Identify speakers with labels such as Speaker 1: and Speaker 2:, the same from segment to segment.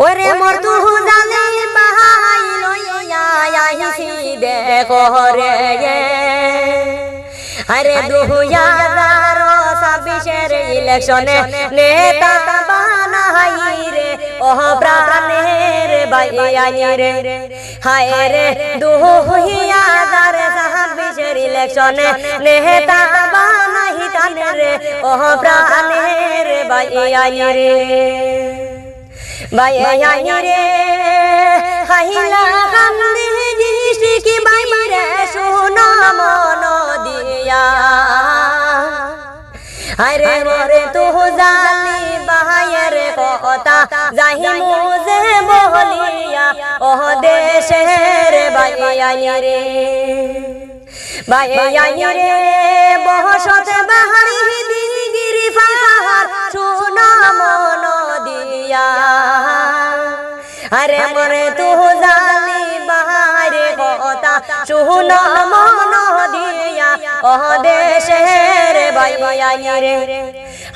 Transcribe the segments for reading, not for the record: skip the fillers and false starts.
Speaker 1: ওরে মোর তুহু জালি বাহাই লইয়া আইছি দেখো রে আরে 2026 ইলেকশনে নেতা বানাই রে ও প্রাণের বাইয়ানি রে হায় রে 2026 ইলেকশনে নেতা বানাই টানে রে ও প্রাণের বাইয়ানি রে বাইয়ানি রে হাইলা কান্দে জিসি কি বাইরে সোনা মন দিয়া আরে মোরে তো জালি বাহায়ের কথা যাহি মুজে বলিয়া ও দেশের বাইয়ানি রে বাইয়ানি রে বহসত বাহারি দিগিরি পাহাড় সোনা মন দিয়া আরে মোরে তো জালি বাহারে কথা সোনা মন দিয়া ও দেশের বাইয়ানি রে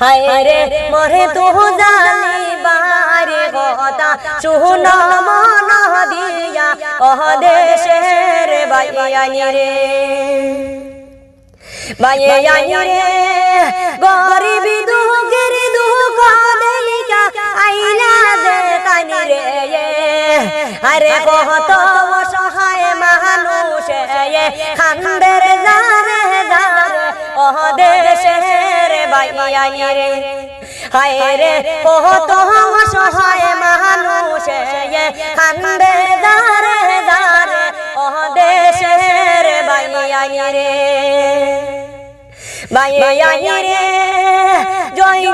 Speaker 1: হায় রে মোরে তো জালি বাহারে কথা সোনা মন দিয়া ও দেশের বাইয়ানি রে বাইয়ানি রে গরিব দুঃখের দুঃখ দেলিকা আইলা দে তানি রে আরে কত অসহায় মানুষ খান্দের যারে যারে ও দেশের বাইয়ানি রে হায় রে কত অসহায় মানুষ খান্দের যারে যারে ও দেশের বাইয়ানি রে বাইয়ানি রে জয়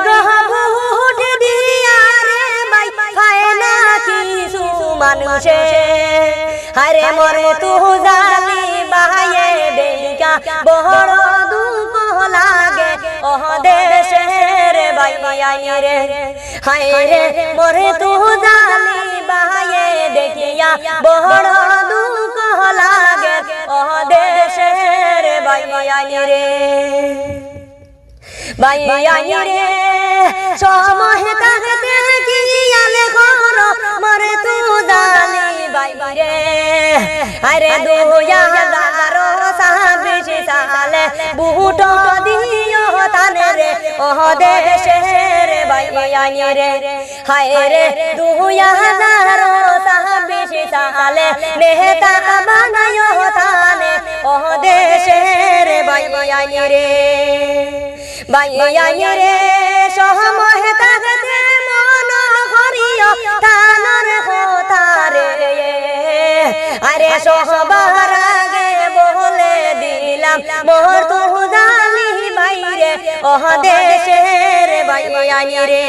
Speaker 1: ভোট দিয়া রে বাই পায় না কিছু মানুষে আরে মরে তু জালি বাহায়ে দেইকা বড় দুঃখ লাগে ও দেশের বাইয়ানি রে হায় রে মরে তু জালি বাহায়ে দেখিয়া বড় দুঃখ লাগে ও দেশের বাইয়ানি রে বাইয়ানি রে সময় থাকতে কিয়ালে করো মরে তু জালি বাইরে আরে 2026 সালে বুট দিও তানে রে ও দেশের বাইয়ানি রে হায় রে 2026 সালে নেতা বানায়ো তানে ও দেশের বাইয়ানি রে বাইয়ানি রে সময় থাকতে মন করিও তানার কথা রে আরে সবার আগে বলে দিলাম মোর তো জালি বাইরে ও দেশের বাইয়ানি রে।